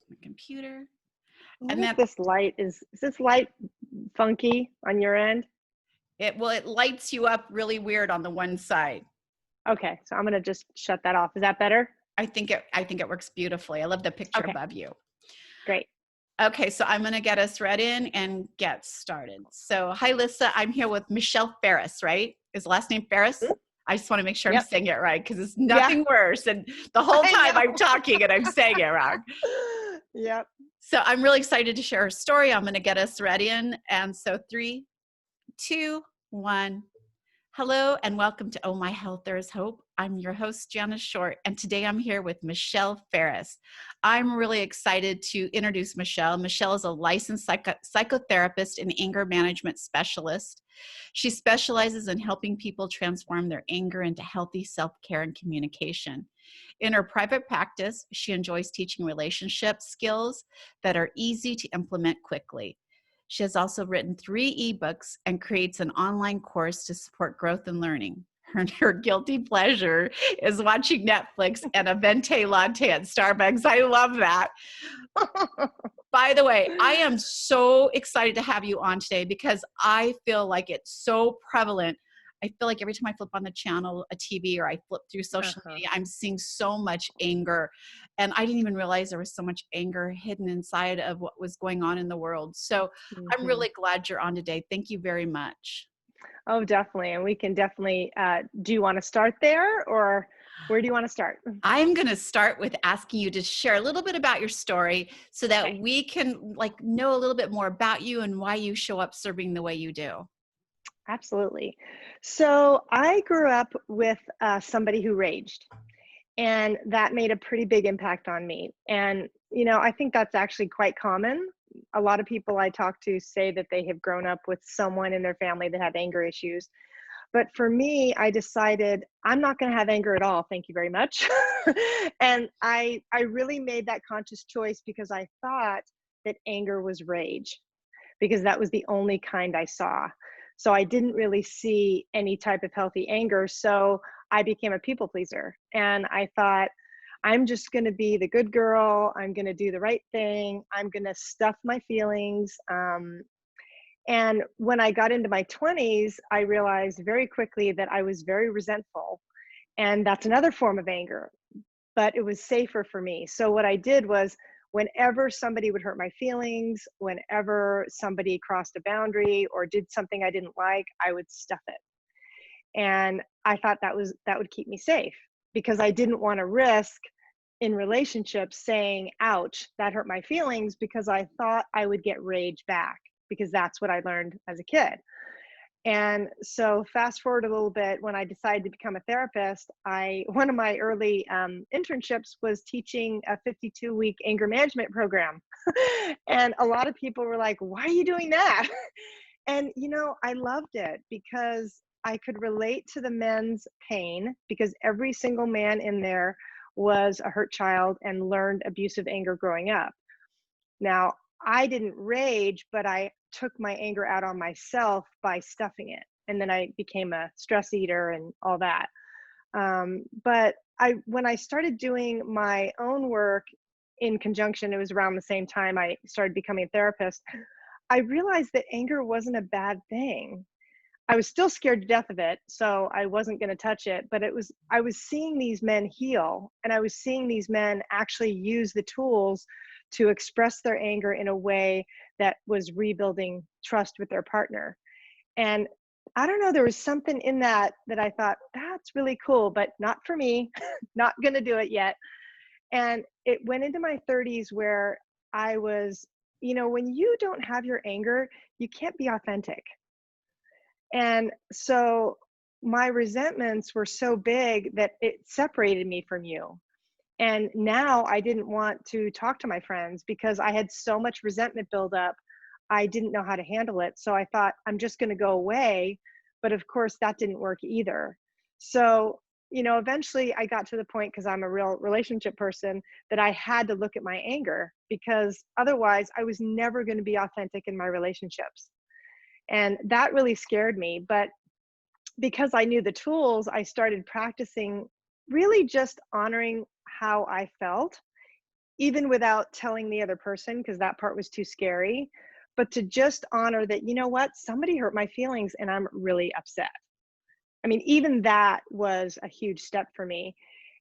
my computer. I And wonder if then this light is this light funky on your end? it lights you up really weird on the one side. Okay, so I'm gonna just shut that off. Is that better? I think it works beautifully. I love the picture Okay, above you. great. Okay, so I'm going to get us read in and get started. So, hi, Lissa. I'm here with Michelle Farris, right? Is the last name Farris? Hmm? I just want to make sure I'm Yep. saying it right because it's Yeah, nothing worse. And the whole I time I'm know. talking and I'm saying it wrong. Yep. So, I'm really excited to share her story. I'm going to get us read in. And so, 3, 2, 1. Hello and welcome to Oh My Health, There Is Hope. I'm your host, Jana Short, and today I'm here with Michelle Farris. I'm really excited to introduce Michelle. Michelle is a licensed psychotherapist and anger management specialist. She specializes in helping people transform their anger into healthy self-care and communication. In her private practice, she enjoys teaching relationship skills that are easy to implement quickly. She has also written 3 ebooks and creates an online course to support growth and learning. Her guilty pleasure is watching Netflix and a venti latte at Starbucks. I love that. By the way, I am so excited to have you on today because I feel like it's so prevalent. I feel like every time I flip on the channel, a TV, or I flip through social Uh-huh. media, I'm seeing so much anger. And I didn't even realize there was so much anger hidden inside of what was going on in the world. So I'm Hmm. really glad you're on today. Thank you very much. Oh, definitely. And we can definitely, do you want to start there or where do you want to start? I'm going to start with asking you to share a little bit about your story so that Okay, we can know a little bit more about you and why you show up serving the way you do. absolutely. So I grew up with somebody who raged, and that made a pretty big impact on me. And, I think that's actually quite common. A lot of people I talk to say that they have grown up with someone in their family that had anger issues. But for me, I decided I'm not going to have anger at all. Thank you very much. And I really made that conscious choice because I thought that anger was rage because that was the only kind I saw. So I didn't really see any type of healthy anger. So I became a people pleaser. And I thought, I'm just going to be the good girl. I'm going to do the right thing. I'm going to stuff my feelings. And when I got into my 20s, I realized very quickly that I was very resentful. And that's another form of anger, but it was safer for me. So what I did was whenever somebody would hurt my feelings, whenever somebody crossed a boundary or did something I didn't like, I would stuff it. And I thought that would keep me safe because I didn't want to risk in relationships saying, ouch, that hurt my feelings, because I thought I would get rage back because that's what I learned as a kid. And so fast forward a little bit, when I decided to become a therapist, one of my early internships was teaching a 52-week anger management program. And a lot of people were like, why are you doing that? And, I loved it because I could relate to the men's pain because every single man in there was a hurt child and learned abusive anger growing up. Now, I didn't rage, but I took my anger out on myself by stuffing it. And then I became a stress eater and all that. But when I started doing my own work in conjunction, it was around the same time I started becoming a therapist. I realized that anger wasn't a bad thing. I was still scared to death of it, so I wasn't going to touch it. But I was seeing these men heal, and I was seeing these men actually use the tools to express their anger in a way that was rebuilding trust with their partner. And I don't know, there was something in that I thought, that's really cool, but not for me, not going to do it yet. And it went into my 30s where I was, when you don't have your anger, you can't be authentic. And so my resentments were so big that it separated me from you. And now I didn't want to talk to my friends because I had so much resentment build up. I didn't know how to handle it. So I thought, I'm just going to go away. But of course, that didn't work either. So, eventually I got to the point, because I'm a real relationship person, that I had to look at my anger because otherwise I was never going to be authentic in my relationships. And that really scared me. But because I knew the tools, I started practicing really just honoring how I felt, even without telling the other person, because that part was too scary, but to just honor that, you know what, somebody hurt my feelings and I'm really upset. I mean, even that was a huge step for me.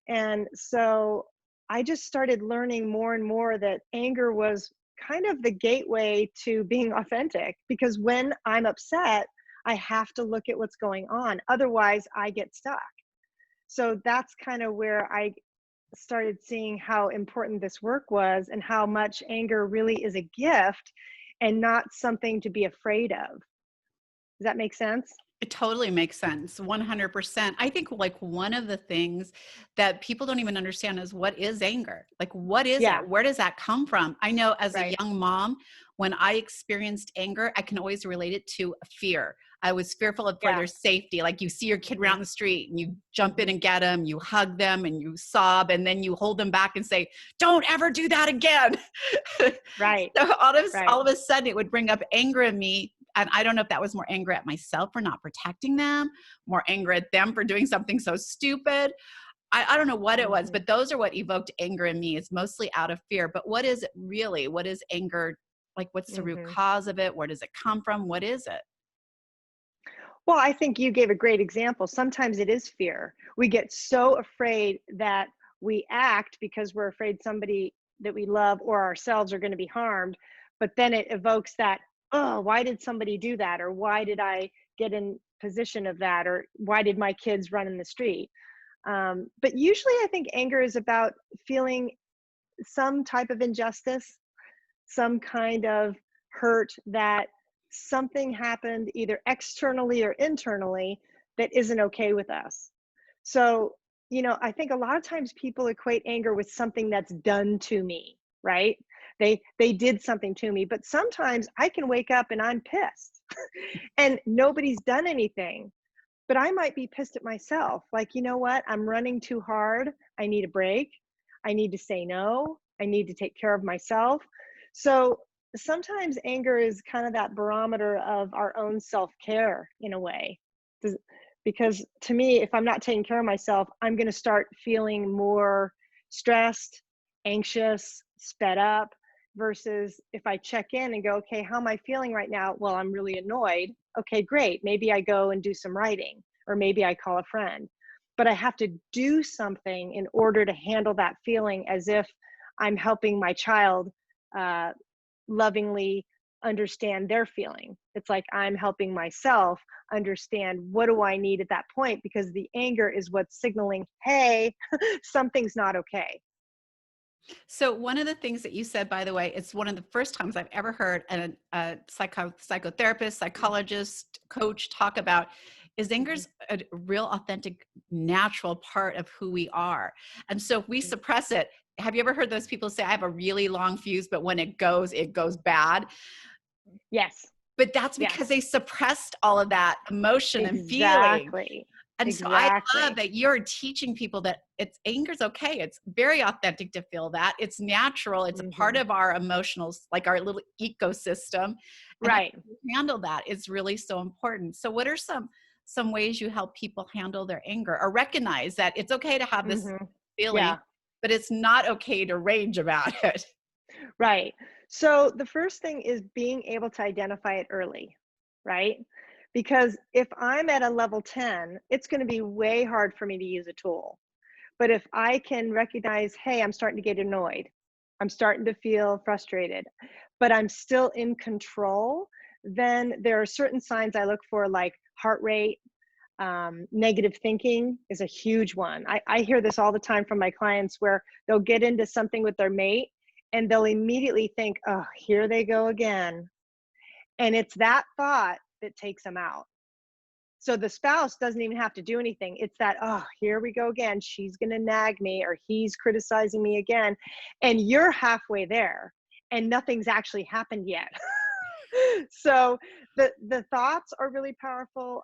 And so I just started learning more and more that anger was kind of the gateway to being authentic, because when I'm upset, I have to look at what's going on. Otherwise, I get stuck. So that's kind of where I started seeing how important this work was and how much anger really is a gift and not something to be afraid of. Does that make sense? It totally makes sense. 100%. I think like one of the things that people don't even understand is, what is anger? Like, what is Yeah, it? Where does that come from? I know as a right. young mom, when I experienced anger, I can always relate it to fear. I was fearful of for Yeah. their safety. Like, you see your kid Hmm. around the street and you jump in Hmm. and get them, you hug them and you sob, and then you hold them back and say, "Don't ever do that again." Right, So right. all of a sudden it would bring up anger in me. And I don't know if that was more anger at myself for not protecting them, more anger at them for doing something so stupid. I don't know what it was, Hmm. but those are what evoked anger in me. It's mostly out of fear. But what is it really? What is anger? Like, what's the root Hmm. cause of it? Where does it come from? What is it? Well, I think you gave a great example. Sometimes it is fear. We get so afraid that we act because we're afraid somebody that we love or ourselves are going to be harmed. But then it evokes that, oh, why did somebody do that? Or why did I get in position of that? Or why did my kids run in the street? But usually I think anger is about feeling some type of injustice, some kind of hurt, that something happened either externally or internally that isn't okay with us. So, I think a lot of times people equate anger with something that's done to me, right? They did something to me, but sometimes I can wake up and I'm pissed and nobody's done anything, but I might be pissed at myself. Like, you know what? I'm running too hard. I need a break. I need to say no. I need to take care of myself. So sometimes anger is kind of that barometer of our own self care in a way. Because to me, if I'm not taking care of myself, I'm going to start feeling more stressed, anxious, sped up. Versus if I check in and go, okay, how am I feeling right now? Well, I'm really annoyed. Okay, great. Maybe I go and do some writing, or maybe I call a friend. But I have to do something in order to handle that feeling, as if I'm helping my child uh, lovingly understand their feeling. It's like I'm helping myself understand, what do I need at that point, because the anger is what's signaling, hey, something's not okay. So one of the things that you said, by the way, it's one of the first times I've ever heard a psychotherapist, psychologist, coach talk about, is Mhm. anger's a real authentic, natural part of who we are. And so if we Mhm. suppress it, have you ever heard those people say, I have a really long fuse, but when it goes bad? Yes. But that's because Yes. they suppressed all of that emotion and feeling. Exactly. And so I love Exactly. that you're teaching people that anger's okay. It's very authentic to feel that. It's natural. It's a part Hmm. of our emotionals, like our little ecosystem. And how Right. you handle that is really so important. So what are some ways you help people handle their anger, or recognize that it's okay to have this Hmm. feeling, Yeah. but it's not okay to rage about it? Right. So the first thing is being able to identify it early, right? Because if I'm at a level 10, it's going to be way hard for me to use a tool. But if I can recognize, hey, I'm starting to get annoyed, I'm starting to feel frustrated, but I'm still in control, then there are certain signs I look for, like heart rate. Negative thinking is a huge one. I hear this all the time from my clients, where they'll get into something with their mate and they'll immediately think, oh, here they go again. And it's that thought that takes them out. So the spouse doesn't even have to do anything. It's that, oh, here we go again. She's going to nag me, or he's criticizing me again. And you're halfway there and nothing's actually happened yet. So the thoughts are really powerful,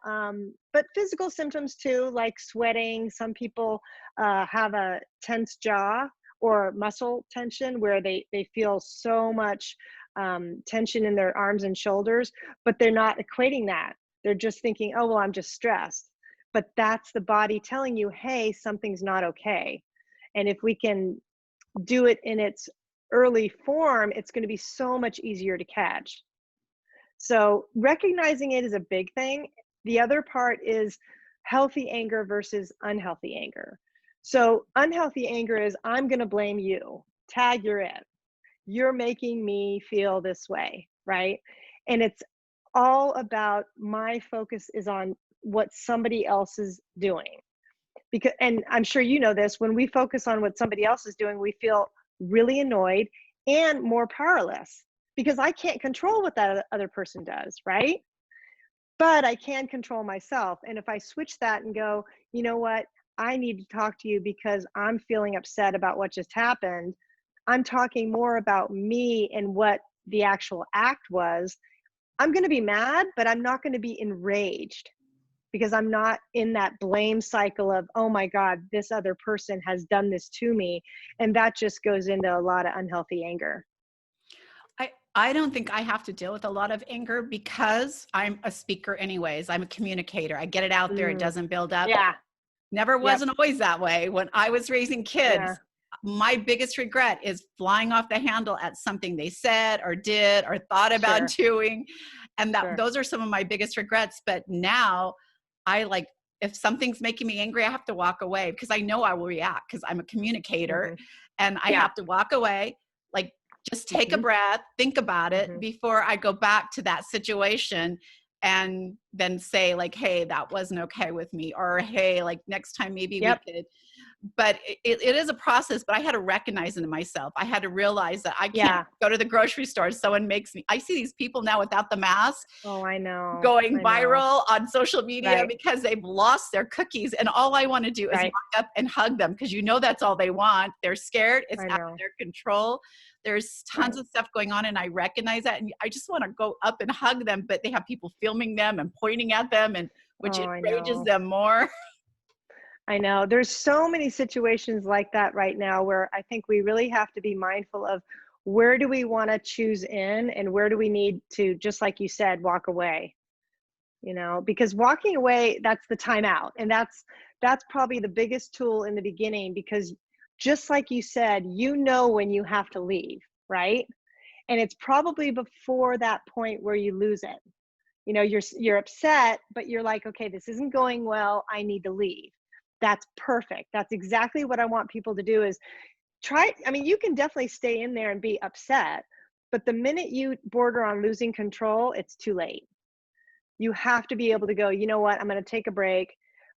but physical symptoms too, like sweating. Some people have a tense jaw or muscle tension, where they feel so much tension in their arms and shoulders, but they're not equating that. They're just thinking, oh, well, I'm just stressed. But that's the body telling you, hey, something's not okay. And if we can do it in its early form, it's going to be so much easier to catch. So recognizing it is a big thing. The other part is healthy anger versus unhealthy anger. So unhealthy anger is, I'm going to blame you. Tag, you're it. You're making me feel this way, right? And it's all about, my focus is on what somebody else is doing. Because, and I'm sure you know this, when we focus on what somebody else is doing, we feel really annoyed and more powerless, because I can't control what that other person does, right? But I can control myself. And if I switch that and go, you know what, I need to talk to you because I'm feeling upset about what just happened. I'm talking more about me and what the actual act was. I'm going to be mad, but I'm not going to be enraged, because I'm not in that blame cycle of, oh my God, this other person has done this to me. And that just goes into a lot of unhealthy anger. I don't think I have to deal with a lot of anger because I'm a speaker anyways. I'm a communicator. I get it out there. It Mm, doesn't build up. yeah. Never Yep. wasn't always that way. When I was raising Yeah. kids, my biggest regret is flying off the handle at something they said or did or thought about Sure. doing. And Sure. those are some of my biggest regrets. But now I like, if something's making me angry, I have to walk away because I know I will react because I'm a communicator Hmm. and I Yeah. have to walk away. Like, just take a Hmm. breath, think about it Hmm. before I go back to that situation and then say like, hey, that wasn't okay with me, or hey, like next time maybe we Yep. could. But it is a process, but I had to recognize it in myself. I had to realize that I can't Yeah. go to the grocery store. Someone makes me, I see these people now without the mask Oh, I know. going I know. viral on social media Right. because they've lost their cookies. And all I want to do is Right. walk up and hug them because you know that's all they want. They're scared. It's I out of know. their control. There's tons Right. of stuff going on, and I recognize that. And I just want to go up and hug them, but they have people filming them and pointing at them, and which Oh, I enrages know. them more. I know. There's so many situations like that right now where I think we really have to be mindful of, where do we want to choose in and where do we need to, just like you said, walk away. Because walking away, that's the timeout. And that's probably the biggest tool in the beginning, because just like you said, when you have to leave, right? And it's probably before that point where you lose it. You're upset, but you're like, okay, this isn't going well. I need to leave. That's perfect. That's exactly what I want people to do, is try. I mean, you can definitely stay in there and be upset, but the minute you border on losing control, it's too late. You have to be able to go, you know what, I'm going to take a break.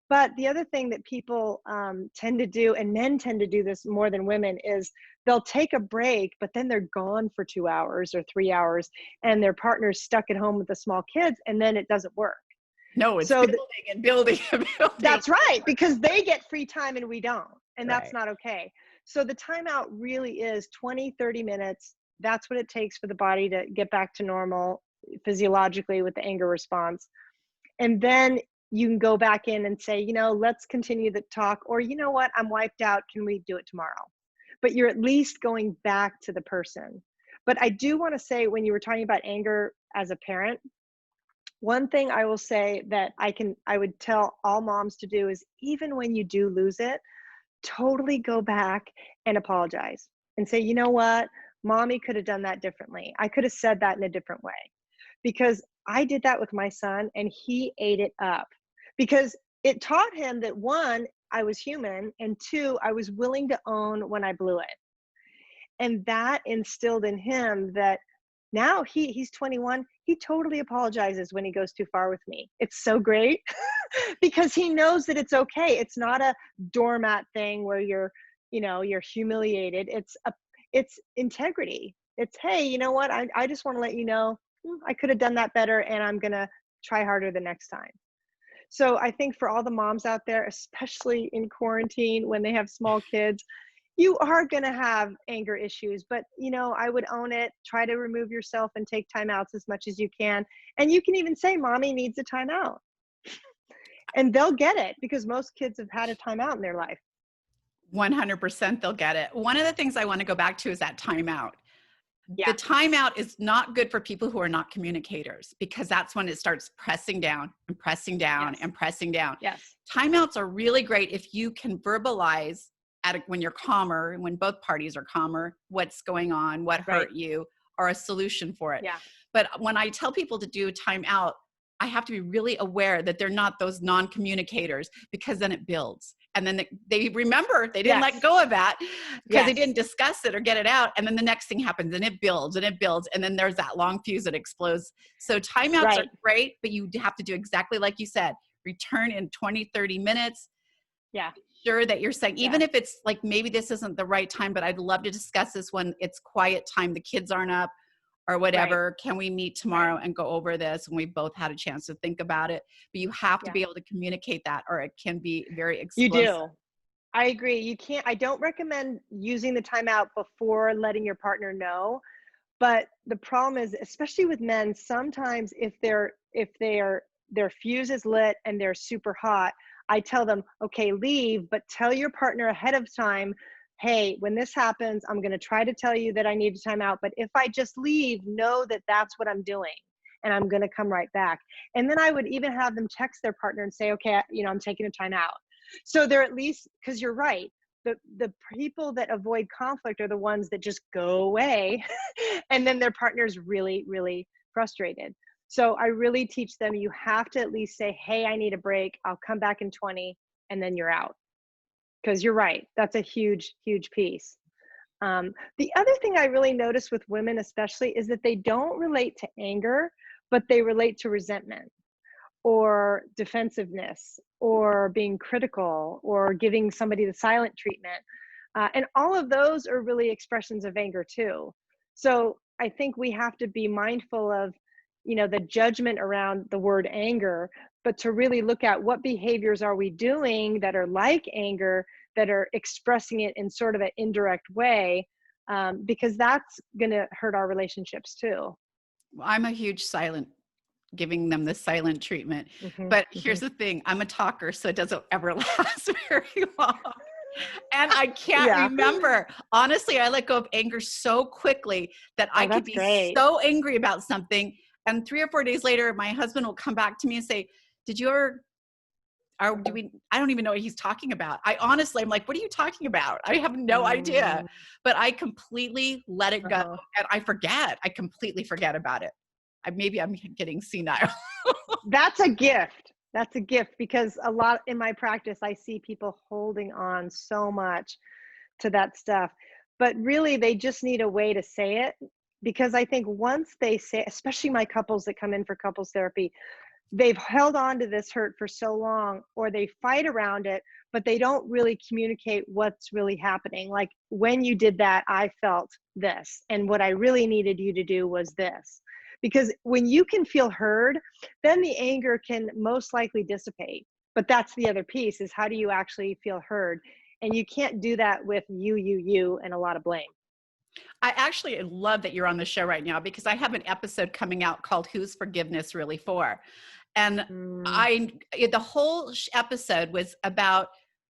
But the other thing that people tend to do, and men tend to do this more than women, is they'll take a break, but then they're gone for 2 hours or 3 hours, and their partner's stuck at home with the small kids, and then it doesn't work. No, it's So building and building and building. that's right, because they get free time and we don't, and that's Right. not okay. So the timeout really is 20, 30 minutes. That's what it takes for the body to get back to normal physiologically with the anger response. And then you can go back in and say, let's continue the talk, or, you know what, I'm wiped out. Can we do it tomorrow? But you're at least going back to the person. But I do want to say, when you were talking about anger as a parent, one thing I will say that I would tell all moms to do is, even when you do lose it, totally go back and apologize and say, you know what, mommy could have done that differently. I could have said that in a different way. Because I did that with my son and he ate it up, because it taught him that, one, I was human, and two, I was willing to own when I blew it. And that instilled in him that now he's 21, he totally apologizes when he goes too far with me. It's so great because he knows that it's okay. It's not a doormat thing where you're humiliated. It's integrity. It's, hey, you know what? I just want to let you know, I could have done that better, and I'm going to try harder the next time. So I think for all the moms out there, especially in quarantine when they have small kids, you are going to have anger issues, but I would own it. Try to remove yourself and take timeouts as much as you can. And you can even say, mommy needs a timeout. And they'll get it, because most kids have had a timeout in their life. 100% they'll get it. One of the things I want to go back to is that timeout. The Yeah. timeout is not good for people who are not communicators, because that's when it starts pressing down and pressing down Yes. and pressing down. Yes. Timeouts are really great if you can verbalize when you're calmer, when both parties are calmer, what's going on, what Right. hurt you, or a solution for it. Yeah. But when I tell people to do a timeout, I have to be really aware that they're not those non-communicators, because then it builds. And then they remember they didn't let Yes. go of that because they Yes. didn't discuss it or get it out. And then the next thing happens and it builds and it builds. And then there's that long fuse that explodes. So timeouts are Right. great, but you have to do exactly like you said, return in 20, 30 minutes. Yeah. Sure that you're saying, even Yeah. if it's like, maybe this isn't the right time, but I'd love to discuss this when it's quiet time, the kids aren't up or whatever. Can we meet tomorrow and go over this? And we both had a chance to think about it. But you have to Yeah. be able to communicate that, or it can be very You explosive. do. I agree. You can't, I don't recommend using the timeout before letting your partner know. But the problem is, especially with men, sometimes if their fuse is lit and they're super hot, I tell them, okay, leave, but tell your partner ahead of time, hey, when this happens, I'm going to try to tell you that I need a timeout. But if I just leave, know that that's what I'm doing. And I'm going to come right back. And then I would even have them text their partner and say, okay, I'm taking a timeout. So they're at least, because you're right, the people that avoid conflict are the ones that just go away and then their partner's really, really frustrated. So I really teach them, you have to at least say, hey, I need a break. I'll come back in 20, and then you're out. Because you're right. That's a huge, huge piece. The other thing I really notice with women especially is that they don't relate to anger, but they relate to resentment or defensiveness or being critical or giving somebody the silent treatment. And all of those are really expressions of anger too. So I think we have to be mindful of, the judgment around the word anger, but to really look at what behaviors are we doing that are like anger, that are expressing it in sort of an indirect way, because that's going to hurt our relationships too. Well, I'm a huge giving them the silent treatment. Hmm. But Hmm. here's the thing, I'm a talker, so it doesn't ever last very long. And I can't Yeah. remember. Honestly, I let go of anger so quickly that I Oh, could that's be great. so angry about something. And 3 or 4 days later, my husband will come back to me and say, did you ever, or do we, I don't even know what he's talking about. I'm like, what are you talking about? I have no idea. Mm, But I completely let it go uh-huh. and I completely forget about it. Maybe I'm getting senile. That's a gift. That's a gift, because a lot in my practice, I see people holding on so much to that stuff. But really, they just need a way to say it. Because I think once they say, especially my couples that come in for couples therapy, they've held on to this hurt for so long, or they fight around it, but they don't really communicate what's really happening. Like, when you did that, I felt this, and what I really needed you to do was this. Because when you can feel heard, then the anger can most likely dissipate. But that's the other piece, is how do you actually feel heard? And you can't do that with you, and a lot of blame. I actually love that you're on the show right now, because I have an episode coming out called Who's Forgiveness Really For? And Mm, the whole episode was about,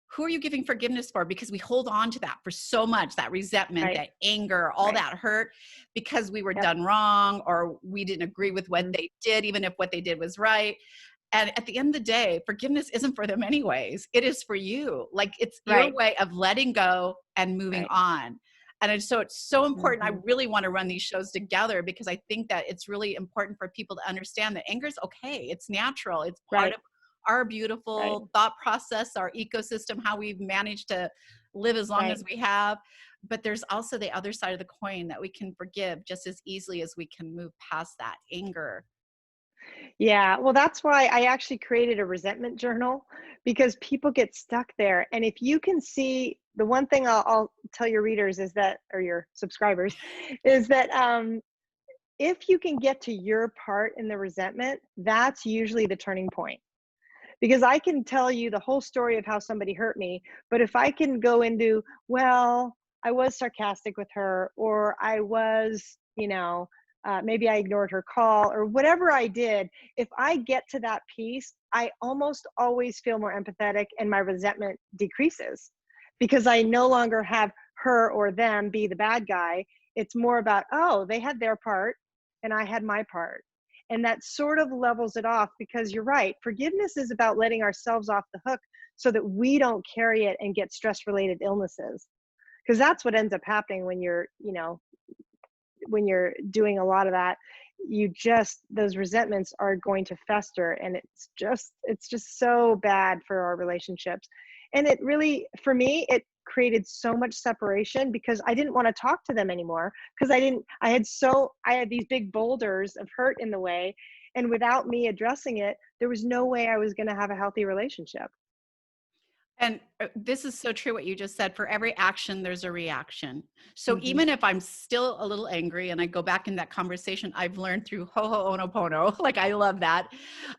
who are you giving forgiveness for? Because we hold on to that for so much, that resentment, right, that anger, all right. that hurt, because we were Yep. done wrong or we didn't agree with what Mhm. they did, even if what they did was right. And at the end of the day, forgiveness isn't for them anyways. It is for you. Like, it's your Right, way of letting go and moving right. on. And it's so important. I Hmm. really want to run these shows together, because I think that it's really important for people to understand that anger is okay. It's natural. It's part Right, of our right, beautiful thought process, our ecosystem, how we've managed to live as long right. as we have. But there's also the other side of the coin, that we can forgive just as easily as we can move past that anger. Yeah, well, that's why I actually created a resentment journal, because people get stuck there. And if you can see, the one thing I'll tell your readers is that, or your subscribers, is that if you can get to your part in the resentment, that's usually the turning point. Because I can tell you the whole story of how somebody hurt me, but if I can go into, well, I was sarcastic with her, or I was, maybe I ignored her call, or whatever I did, if I get to that piece, I almost always feel more empathetic and my resentment decreases, because I no longer have her or them be the bad guy. It's more about, oh, they had their part and I had my part. And that sort of levels it off, because you're right. Forgiveness is about letting ourselves off the hook so that we don't carry it and get stress-related illnesses. Because that's what ends up happening when you're, when you're doing a lot of that. Those resentments are going to fester, and it's just so bad for our relationships. And it really, for me, it created so much separation because I didn't want to talk to them anymore, because I had these big boulders of hurt in the way, and without me addressing it, there was no way I was going to have a healthy relationship. And this is so true what you just said. For every action, there's a reaction. So Hmm. even if I'm still a little angry and I go back in that conversation, I've learned through Ho'oponopono, like I love that.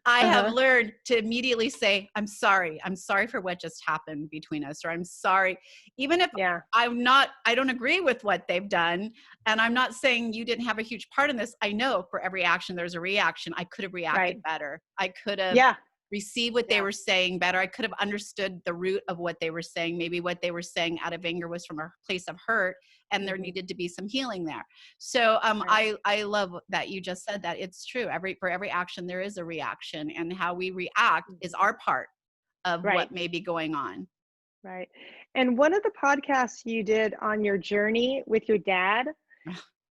I have Uh-huh. learned to immediately say, I'm sorry. I'm sorry for what just happened between us, or I'm sorry. Even if Yeah. I don't agree with what they've done. And I'm not saying you didn't have a huge part in this. I know for every action, there's a reaction. I could have reacted Right. better. I could have Yeah. receive what they Yeah. were saying better. I could have understood the root of what they were saying. Maybe what they were saying out of anger was from a place of hurt, and there Hmm. needed to be some healing there. So Right. I love that you just said that. It's true. For every action there is a reaction, and how we react is Hmm. our part of Right. what may be going on. Right. And one of the podcasts you did on your journey with your dad,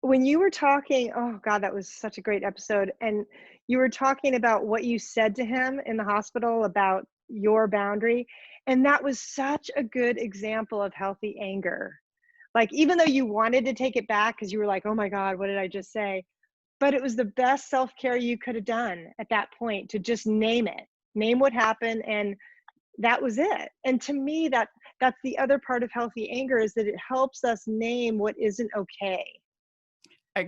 when you were talking, oh God, that was such a great episode. And you were talking about what you said to him in the hospital about your boundary. And that was such a good example of healthy anger. Like, even though you wanted to take it back because you were like, oh my God, what did I just say? But it was the best self-care you could have done at that point, to just name it, name what happened. And that was it. And to me, that's the other part of healthy anger, is that it helps us name what isn't okay.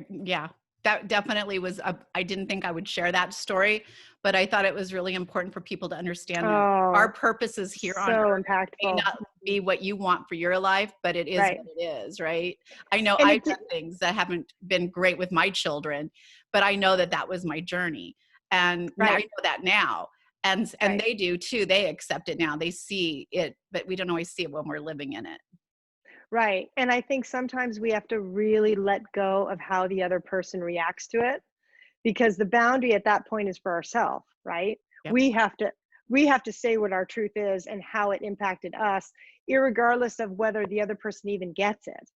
Yeah, that definitely was I didn't think I would share that story, but I thought it was really important for people to understand that our Oh, purposes here on so earth may impactful. not Mhm. be what you want for your life, but it is Right. what it is, right? I know And I've it done did, things that haven't been great with my children, but I know that that was my journey. And I right, know that now. And right, they do too. They accept it now. They see it, but we don't always see it when we're living in it. right. And I think sometimes we have to really let go of how the other person reacts to it, because the boundary at that point is for ourselves, right? Yep. We have to we have to say what our truth is and how it impacted us, irregardless of whether the other person even gets it.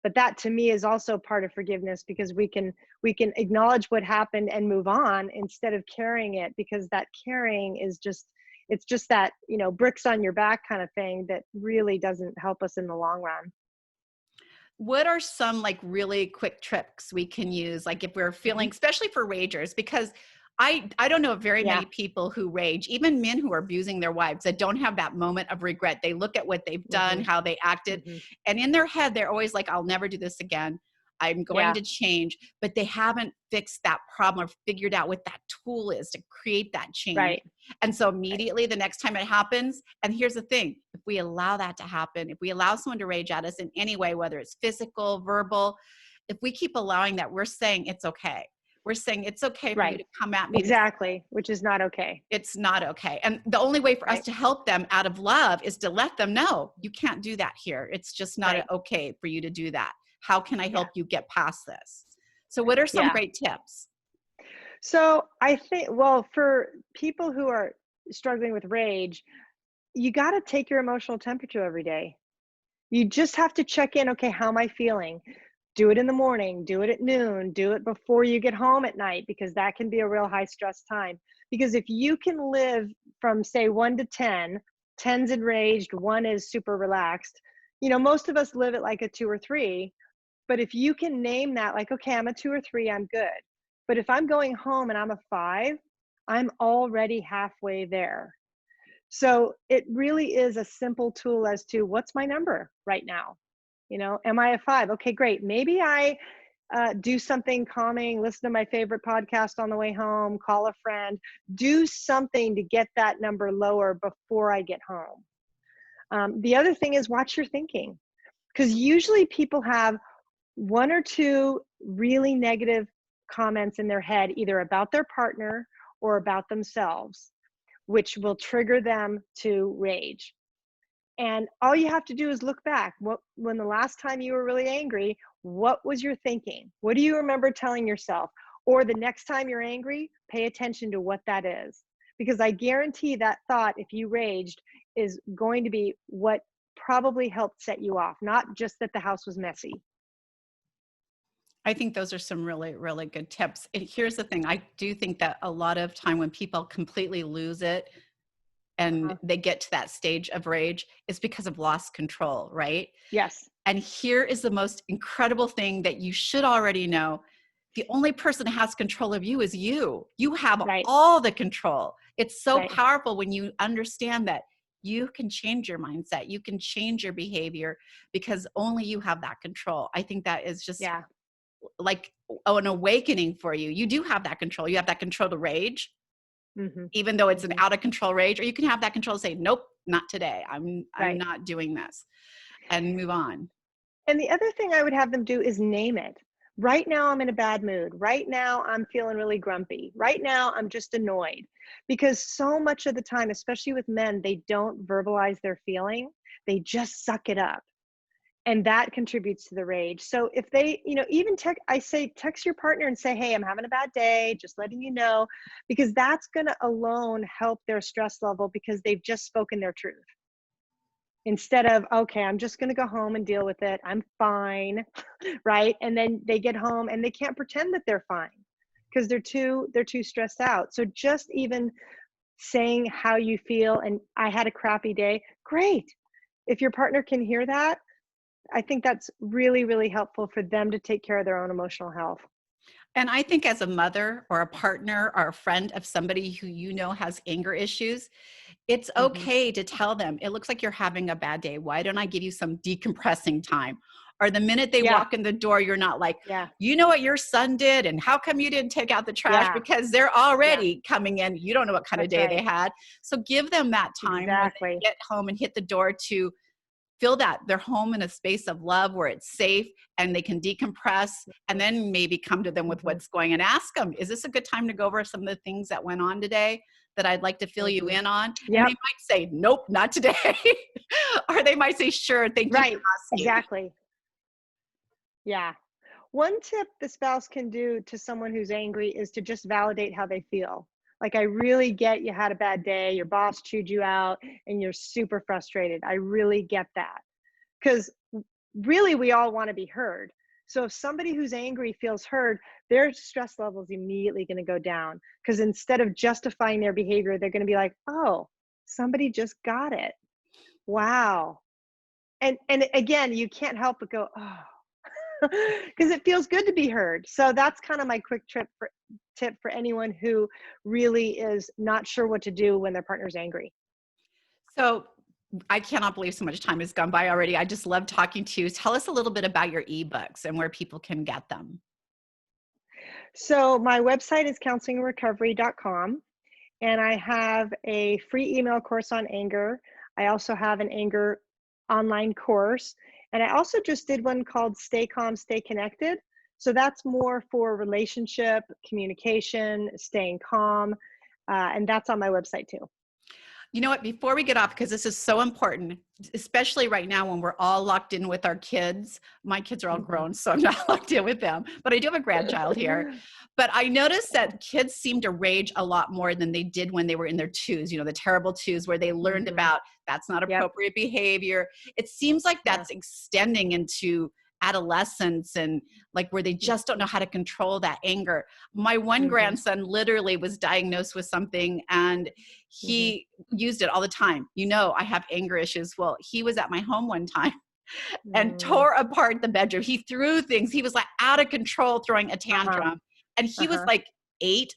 But that, to me, is also part of forgiveness, because we can acknowledge what happened and move on, instead of carrying it, because that carrying is just, it's just that, bricks on your back kind of thing that really doesn't help us in the long run. What are some like really quick tricks we can use, like if we're Mhm. feeling, especially for ragers? Because I don't know of very Yeah. many people who rage, even men who are abusing their wives, that don't have that moment of regret. They look at what they've done, Hmm. how they acted, Hmm. and in their head they're always like, I'll never do this again, I'm going Yeah. to change. But they haven't fixed that problem or figured out what that tool is to create that change. Right. And so Right. immediately the next time it happens, and here's the thing, if we allow that to happen, if we allow someone to rage at us in any way, whether it's physical, verbal, if we keep allowing that, we're saying it's okay. We're saying it's okay for you Right. to come at me this way. Exactly. Which is not okay. It's not okay. And the only way for us Right. to help them out of love is to let them know you can't do that here. It's just not Right. okay for you to do that. How can I Yeah. help you get past this? So, what are some Yeah. great tips? So I think, well, for people who are struggling with rage, you got to take your emotional temperature every day. You just have to check in. Okay, how am I feeling? Do it in the morning, do it at noon, do it before you get home at night, because that can be a real high stress time. Because if you can live from, say, 1 to 10, 10's enraged, 1 is super relaxed, most of us live at like a 2 or 3. But if you can name that, like, okay, I'm a 2 or 3, I'm good. But if I'm going home and I'm a 5, I'm already halfway there. So it really is a simple tool as to, what's my number right now? Am I a 5? Okay, great. Maybe I do something calming, listen to my favorite podcast on the way home, call a friend, do something to get that number lower before I get home. The other thing is, watch your thinking, because usually people have 1 or 2 really negative comments in their head, either about their partner or about themselves, which will trigger them to rage. And all you have to do is look back. When the last time you were really angry, what was your thinking? What do you remember telling yourself? or the next time you're angry, pay attention to what that is. Because I guarantee that thought, if you raged, is going to be what probably helped set you off, not just that the house was messy. I think those are some really, really good tips. And here's the thing. I do think that a lot of time when people completely lose it and Uh-huh. they get to that stage of rage, it's because of lost control, right? Yes. And here is the most incredible thing that you should already know. The only person that has control of you is you. You have Right. all the control. It's so Right. powerful when you understand that you can change your mindset. You can change your behavior because only you have that control. I think that is just Yeah. like an awakening for you. You do have that control. You have that control to rage, Mm-hmm. even though it's an Mm-hmm. out of control rage, or you can have that control to say, nope, not today. I'm Right. not doing this, and move on. And the other thing I would have them do is name it. Right now, I'm in a bad mood. Right now, I'm feeling really grumpy. Right now, I'm just annoyed. Because so much of the time, especially with men, they don't verbalize their feeling, they just suck it up. And that contributes to the rage. So if they, even text your partner and say, hey, I'm having a bad day, just letting you know, because that's going to alone help their stress level because they've just spoken their truth. Instead of, okay, I'm just going to go home and deal with it. I'm fine. Right. And then they get home and they can't pretend that they're fine because they're too stressed out. So just even saying how you feel and I had a crappy day. Great. If your partner can hear that, I think that's really, really helpful for them to take care of their own emotional health. And I think as a mother or a partner or a friend of somebody who you know has anger issues, it's Hmm. okay to tell them, it looks like you're having a bad day. Why don't I give you some decompressing time? Or the minute they Yeah. walk in the door, you're not like, Yeah. you know what your son did? And how come you didn't take out the trash? Yeah. Because they're Yeah. already coming in. You don't know what kind of That's day they right. had. So give them that time when Exactly. they get home and hit the door to feel that they're home in a space of love where it's safe and they can decompress, and then maybe come to them with Hmm. what's going and ask them, is this a good time to go over some of the things that went on today that I'd like to fill you Hmm. in on? And they Yep. might say, nope, not today. Or they might say, sure, thank you for Right. asking. Exactly. Yeah. One tip the spouse can do to someone who's angry is to just validate how they feel. Like, I really get you had a bad day, your boss chewed you out, and you're super frustrated. I really get that. Because really, we all want to be heard. So if somebody who's angry feels heard, their stress level is immediately going to go down. Because instead of justifying their behavior, they're going to be like, oh, somebody just got it. Wow. And again, you can't help but go, oh, because it feels good to be heard. So that's kind of my quick tip for anyone who really is not sure what to do when their partner's angry. So I cannot believe so much time has gone by already. I just love talking to you. Tell us a little bit about your ebooks and where people can get them. So my website is counselingrecovery.com, and I have a free email course on anger. I also have an anger online course, and I also just did one called Stay Calm, Stay Connected. So that's more for relationship, communication, staying calm, and that's on my website too. You know what? Before we get off, because this is so important, especially right now when we're all locked in with our kids. My kids are all Mhm. grown, so I'm not locked in with them, but I do have a grandchild here. But I noticed that kids seem to rage a lot more than they did when they were in their twos, the terrible twos where they learned Mhm. about that's not Yep. appropriate behavior. It seems like Yeah. that's extending into adolescence and like where they just don't know how to control that anger. My one Mhm. grandson literally was diagnosed with something and Mhm. he used it all the time. I have anger issues. Well, he was at my home one time and Mm. tore apart the bedroom. He threw things. He was like out of control throwing a Uh-huh. tantrum. And he was Uh-huh. like 8.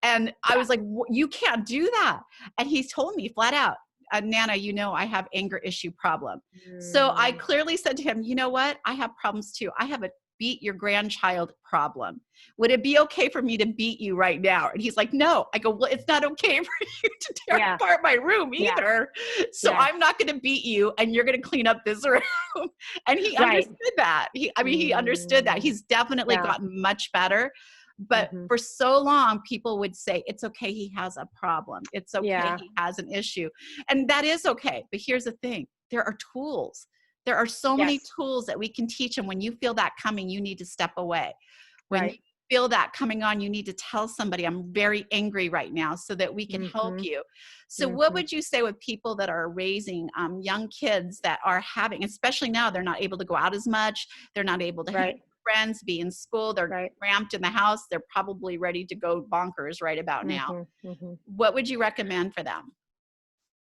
And I Yeah. was like, you can't do that. And he told me flat out, Nana, I have anger issue problem. So I Mm. clearly said to him, you know what? I have problems too. I have a beat your grandchild problem. Would it be okay for me to beat you right now? And he's like, no. I go, well, it's not okay for you to tear Yeah. apart my room Yeah. either. So Yeah. I'm not going to beat you and you're going to clean up this room. And he Right. understood that. He understood that. Mm. He's definitely Yeah. gotten much better. But Mhm. for so long, people would say, it's okay, he has a problem. It's okay, Yeah. he has an issue. And that is okay. But here's the thing, there are tools. There are so many Yes. tools that we can teach him. When you feel that coming, you need to step away. When you Right. feel that coming on, you need to tell somebody, I'm very angry right now, so that we can help Mm-hmm. you. So what Mm-hmm. would you say with people that are raising young kids that are having, especially now, they're not able to go out as much, they're not able to hang Right. with friends, be in school, they're Right. cramped in the house, they're probably ready to go bonkers right about now. Mm-hmm. Mm-hmm. What would you recommend for them?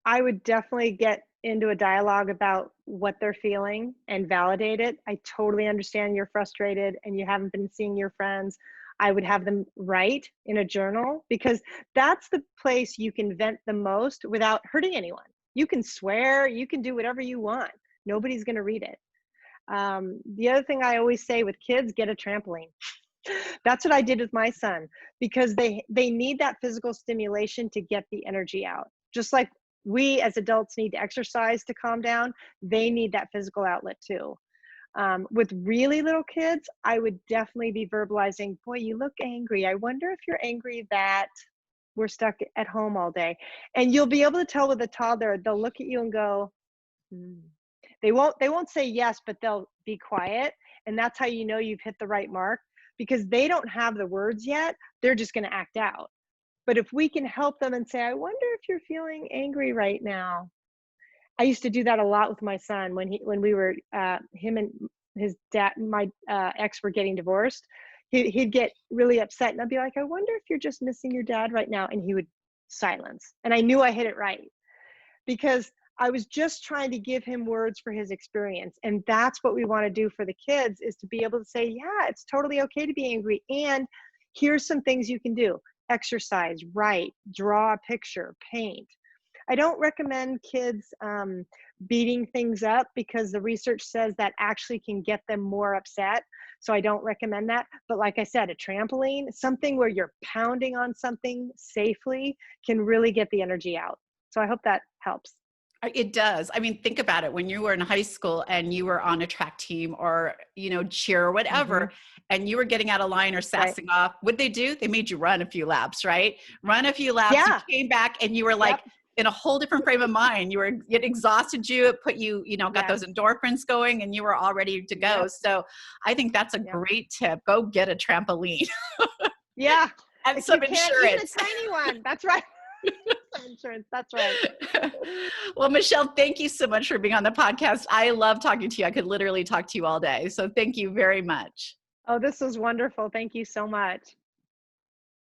I would definitely get into a dialogue about what they're feeling and validate it. I totally understand you're frustrated and you haven't been seeing your friends. I would have them write in a journal, because that's the place you can vent the most without hurting anyone. You can swear, you can do whatever you want. Nobody's going to read it. The other thing I always say with kids, get a trampoline. That's what I did with my son, because they need that physical stimulation to get the energy out. Just like we as adults need to exercise to calm down, they need that physical outlet too. With really little kids, I would definitely be verbalizing, boy, you look angry. I wonder if you're angry that we're stuck at home all day. And you'll be able to tell with a toddler, they'll look at you and go, hmm. They won't say yes, but they'll be quiet. And that's how you know you've hit the right mark, because they don't have the words yet. They're just going to act out. But if we can help them and say, I wonder if you're feeling angry right now. I used to do that a lot with my son when we were, him and his dad, my ex, were getting divorced. He'd get really upset, and I'd be like, I wonder if you're just missing your dad right now. And he would silence. And I knew I hit it right, because I was just trying to give him words for his experience. And that's what we want to do for the kids, is to be able to say, yeah, it's totally okay to be angry. And here's some things you can do: exercise, write, draw a picture, paint. I don't recommend kids beating things up, because the research says that actually can get them more upset. So I don't recommend that. But like I said, a trampoline, something where you're pounding on something safely, can really get the energy out. So I hope that helps. It does. I mean, think about it. When you were in high school and you were on a track team or, cheer or Mm-hmm. whatever, and you were getting out of line or Right. sassing off, what'd they do? They made you run a few laps, right? Run a few laps. You Yeah. came back and you were like Yep. in a whole different frame of mind. It exhausted you. It put you, got Yes. those endorphins going and you were all ready to go. Yep. So I think that's a Yep. great tip. Go get a trampoline Yeah. and If you some can't, even a insurance. tiny one. That's right. Some insurance. That's right. Well, Michelle, thank you so much for being on the podcast. I love talking to you. I could literally talk to you all day. So thank you very much. Oh, this was wonderful. Thank you so much.